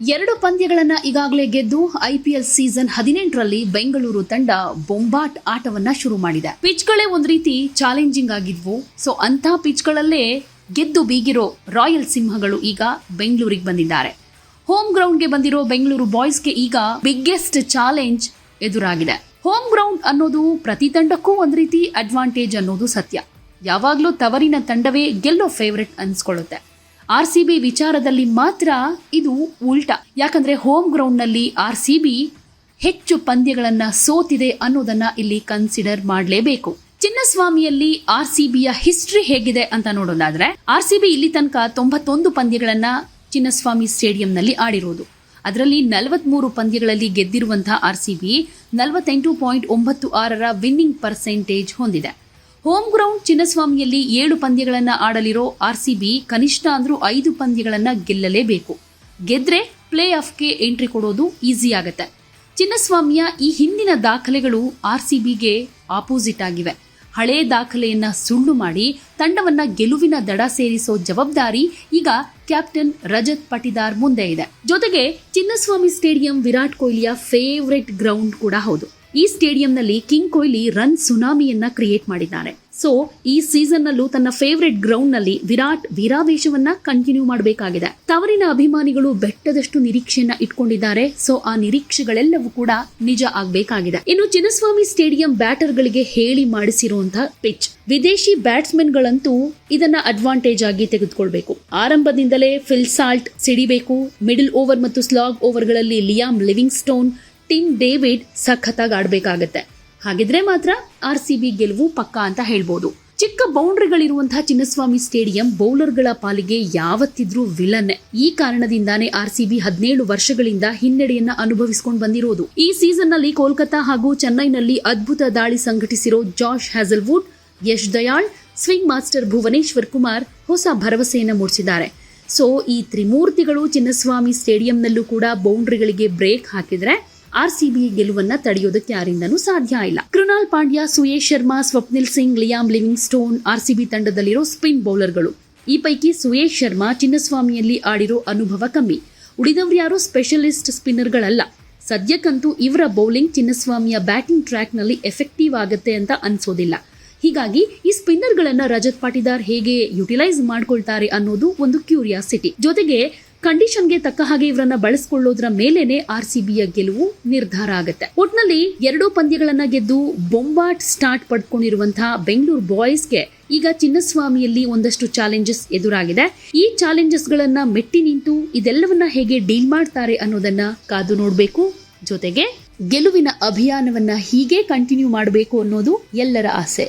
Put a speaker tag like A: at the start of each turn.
A: 2 ಪಂದ್ಯಗಳನ್ನ ಈಗಾಗಲೇ ಗೆದ್ದು IPL season 18ರಲ್ಲಿ Bengaluru ತಂಡ ಬೊಂಬಾಟ್ ಆಟವನ್ನ ಶುರು ಮಾಡಿದೆ. ಪಿಚ್ಗಳೇ ಒಂದ್ ರೀತಿ ಚಾಲೆಂಜಿಂಗ್ ಆಗಿದ್ವು. ಸೊ ಅಂತ ಪಿಚ್ಗಳಲ್ಲೇ ಗೆದ್ದು ಬೀಗಿರೋ ರಾಯಲ್ ಸಿಂಹಗಳು ಈಗ ಬೆಂಗಳೂರಿಗೆ ಬಂದಿದ್ದಾರೆ. ಹೋಮ್ ಗ್ರೌಂಡ್ಗೆ ಬಂದಿರೋ ಬೆಂಗಳೂರು ಬಾಯ್ಸ್ಗೆ ಈಗ ಬಿಗ್ಗೆಸ್ಟ್ ಚಾಲೆಂಜ್ ಎದುರಾಗಿದೆ. ಹೋಮ್ ಗ್ರೌಂಡ್ ಅನ್ನೋದು ಪ್ರತಿ ತಂಡಕ್ಕೂ ಒಂದ್ ರೀತಿ ಅಡ್ವಾಂಟೇಜ್ ಅನ್ನೋದು ಸತ್ಯ. ಯಾವಾಗ್ಲೂ ತವರಿನ ತಂಡವೇ ಗೆಲ್ಲೋ ಫೇವರೆಟ್ ಅನ್ಸ್ಕೊಳ್ಳುತ್ತೆ. RCB ವಿಚಾರದಲ್ಲಿ ಮಾತ್ರ ಇದು ಉಲ್ಟಾ. ಯಾಕಂದ್ರೆ ಹೋಮ್ ಗ್ರೌಂಡ್ ನಲ್ಲಿ RCB ಹೆಚ್ಚು ಪಂದ್ಯಗಳನ್ನ ಸೋತಿದೆ ಅನ್ನೋದನ್ನ ಇಲ್ಲಿ ಕನ್ಸಿಡರ್ ಮಾಡಲೇಬೇಕು. ಚಿನ್ನಸ್ವಾಮಿಯಲ್ಲಿ RCBಯ ಹಿಸ್ಟ್ರಿ ಹೇಗಿದೆ ಅಂತ ನೋಡೋದಾದ್ರೆ RCB ಇಲ್ಲಿ ತನಕ 91 ಪಂದ್ಯಗಳನ್ನ ಚಿನ್ನಸ್ವಾಮಿ ಸ್ಟೇಡಿಯಂನಲ್ಲಿ ಆಡಿರೋದು. ಅದರಲ್ಲಿ 43 ಪಂದ್ಯಗಳಲ್ಲಿ ಗೆದ್ದಿರುವಂತಹ RCB 48.96ರ ವಿನ್ನಿಂಗ್ ಪರ್ಸೆಂಟೇಜ್ ಹೊಂದಿದೆ. ಹೋಮ್ ಗ್ರೌಂಡ್ ಚಿನ್ನಸ್ವಾಮಿಯಲ್ಲಿ 7 ಪಂದ್ಯಗಳನ್ನ ಆಡಲಿರೋ RCB ಕನಿಷ್ಠ ಅಂದ್ರೂ 5 ಪಂದ್ಯಗಳನ್ನ ಗೆಲ್ಲಲೇಬೇಕು. ಗೆದ್ರೆ ಪ್ಲೇ ಆಫ್ಗೆ ಎಂಟ್ರಿ ಕೊಡೋದು ಈಸಿ ಆಗತ್ತೆ. ಚಿನ್ನಸ್ವಾಮಿಯ ಈ ಹಿಂದಿನ ದಾಖಲೆಗಳು RCBಗೆ ಆಪೋಸಿಟ್ ಆಗಿವೆ. ಹಳೇ ದಾಖಲೆಯನ್ನ ಸುಳ್ಳು ಮಾಡಿ ತಂಡವನ್ನ ಗೆಲುವಿನ ದಡ ಸೇರಿಸೋ ಜವಾಬ್ದಾರಿ ಈಗ ಕ್ಯಾಪ್ಟನ್ ರಜತ್ ಪಟಿದಾರ್ ಮುಂದೆ ಇದೆ. ಜೊತೆಗೆ ಚಿನ್ನಸ್ವಾಮಿ ಸ್ಟೇಡಿಯಂ ವಿರಾಟ್ ಕೊಹ್ಲಿಯ ಫೇವರೆಟ್ ಗ್ರೌಂಡ್ ಕೂಡ ಹೌದು. ಈ ಸ್ಟೇಡಿಯಂನಲ್ಲಿ ಕಿಂಗ್ ಕೊಹ್ಲಿ ರನ್ ಸುನಾಮಿಯನ್ನ ಕ್ರಿಯೇಟ್ ಮಾಡಿದ್ದಾರೆ. ಸೊ ಈ ಸೀಸನ್ ನಲ್ಲೂ ತನ್ನ ಫೇವರೆಟ್ ಗ್ರೌಂಡ್ ನಲ್ಲಿ ವಿರಾಟ್ ವೀರಾವೇಶವನ್ನ ಕಂಟಿನ್ಯೂ ಮಾಡಬೇಕಾಗಿದೆ. ತವರಿನ ಅಭಿಮಾನಿಗಳು ಬೆಟ್ಟದಷ್ಟು ನಿರೀಕ್ಷೆಯನ್ನ ಇಟ್ಕೊಂಡಿದ್ದಾರೆ. ಸೊ ಆ ನಿರೀಕ್ಷೆಗಳೆಲ್ಲವೂ ಕೂಡ ನಿಜ ಆಗ್ಬೇಕಾಗಿದೆ. ಇನ್ನು ಚಿನ್ನಸ್ವಾಮಿ ಸ್ಟೇಡಿಯಂ ಬ್ಯಾಟರ್ ಗಳಿಗೆ ಹೇಳಿ ಮಾಡಿಸಿರುವಂತಹ ಪಿಚ್. ವಿದೇಶಿ ಬ್ಯಾಟ್ಸ್ಮನ್ ಗಳಂತೂ ಇದನ್ನ ಅಡ್ವಾಂಟೇಜ್ ಆಗಿ ತೆಗೆದುಕೊಳ್ಬೇಕು. ಆರಂಭದಿಂದಲೇ ಫಿಲ್ ಸಾಲ್ಟ್ ಸಿಡಿಬೇಕು. ಮಿಡಲ್ ಓವರ್ ಮತ್ತು ಸ್ಲಾಗ್ ಓವರ್ಗಳಲ್ಲಿ Liam Livingstone, Tim David ಸಖತ್ತಾಗಿ ಆಡಬೇಕಾಗತ್ತೆ. ಹಾಗಿದ್ರೆ ಮಾತ್ರ RCB ಗೆಲುವು ಪಕ್ಕಾ ಅಂತ ಹೇಳ್ಬೋದು. ಚಿಕ್ಕ ಬೌಂಡ್ರಿಗಳಿರುವಂತಹ ಚಿನ್ನಸ್ವಾಮಿ ಸ್ಟೇಡಿಯಂ ಬೌಲರ್ಗಳ ಪಾಲಿಗೆ ಯಾವತ್ತಿದ್ರೂ ವಿಲನ್. ಈ ಕಾರಣದಿಂದಾನೇ RCB 17 ವರ್ಷಗಳಿಂದ ಹಿನ್ನಡೆಯನ್ನ ಅನುಭವಿಸಿಕೊಂಡು ಬಂದಿರೋದು. ಈ ಸೀಸನ್ ನಲ್ಲಿ ಕೋಲ್ಕತಾ ಹಾಗೂ ಚೆನ್ನೈನಲ್ಲಿ ಅದ್ಭುತ ದಾಳಿ ಸಂಘಟಿಸಿರೋ Josh Hazlewood, Yash Dayal, swing master Bhuvneshwar Kumar ಹೊಸ ಭರವಸೆಯನ್ನ ಮೂಡಿಸಿದ್ದಾರೆ. ಸೊ ಈ ತ್ರಿಮೂರ್ತಿಗಳು ಚಿನ್ನಸ್ವಾಮಿ ಸ್ಟೇಡಿಯಂನಲ್ಲೂ ಕೂಡ ಬೌಂಡ್ರಿಗಳಿಗೆ ಬ್ರೇಕ್ ಹಾಕಿದ್ರೆ RCB ಗೆಲುವನ್ನ ತಡೆಯೋದಕ್ಕೆ ಯಾರಿಂದನೂ ಸಾಧ್ಯ ಇಲ್ಲ. Krunal Pandya, Suyash Sharma, Swapnil Singh, Liam Livingstone RCB ತಂಡದಲ್ಲಿರೋ ಸ್ಪಿನ್ ಬೌಲರ್ಗಳು. ಈ ಪೈಕಿ ಸುಯೇಶ್ ಶರ್ಮಾ ಚಿನ್ನಸ್ವಾಮಿಯಲ್ಲಿ ಆಡಿರೋ ಅನುಭವ ಕಮ್ಮಿ. ಉಳಿದವರ್ಯಾರು ಸ್ಪೆಷಲಿಸ್ಟ್ ಸ್ಪಿನ್ನರ್ಗಳಲ್ಲ. ಸದ್ಯಕ್ಕಂತೂ ಇವರ ಬೌಲಿಂಗ್ ಚಿನ್ನಸ್ವಾಮಿಯ ಬ್ಯಾಟಿಂಗ್ ಟ್ರ್ಯಾಕ್ ನಲ್ಲಿ ಎಫೆಕ್ಟಿವ್ ಆಗುತ್ತೆ ಅಂತ ಅನ್ಸೋದಿಲ್ಲ. ಹೀಗಾಗಿ ಈ ಸ್ಪಿನ್ನರ್ಗಳನ್ನ ರಜತ್ ಪಾಟಿದಾರ್ ಹೇಗೆ ಯುಟಿಲೈಸ್ ಮಾಡ್ಕೊಳ್ತಾರೆ ಅನ್ನೋದು ಒಂದು ಕ್ಯೂರಿಯಾಸಿಟಿ. ಜೊತೆಗೆ ಕಂಡೀಷನ್ಗೆ ತಕ್ಕ ಹಾಗೆ ಇವರನ್ನ ಬಳಸಿಕೊಳ್ಳೋದ್ರ ಮೇಲೇನೆ RCBಯ ಗೆಲುವು ನಿರ್ಧಾರ ಆಗುತ್ತೆ. ಒಟ್ನಲ್ಲಿ 2 ಪಂದ್ಯಗಳನ್ನ ಗೆದ್ದು ಬೊಂಬಾಟ್ ಸ್ಟಾರ್ಟ್ ಪಡ್ಕೊಂಡಿರುವಂತಹ ಬೆಂಗಳೂರು ಬಾಯ್ಸ್ಗೆ ಈಗ ಚಿನ್ನಸ್ವಾಮಿಯಲ್ಲಿ ಒಂದಷ್ಟು ಚಾಲೆಂಜಸ್ ಎದುರಾಗಿದೆ. ಈ ಚಾಲೆಂಜಸ್ ಗಳನ್ನ ಮೆಟ್ಟಿ ನಿಂತು ಇದೆಲ್ಲವನ್ನ ಹೇಗೆ ಡೀಲ್ ಮಾಡ್ತಾರೆ ಅನ್ನೋದನ್ನ ಕಾದು ನೋಡ್ಬೇಕು. ಜೊತೆಗೆ ಗೆಲುವಿನ ಅಭಿಯಾನವನ್ನ ಹೀಗೆ ಕಂಟಿನ್ಯೂ ಮಾಡಬೇಕು ಅನ್ನೋದು ಎಲ್ಲರ ಆಸೆ.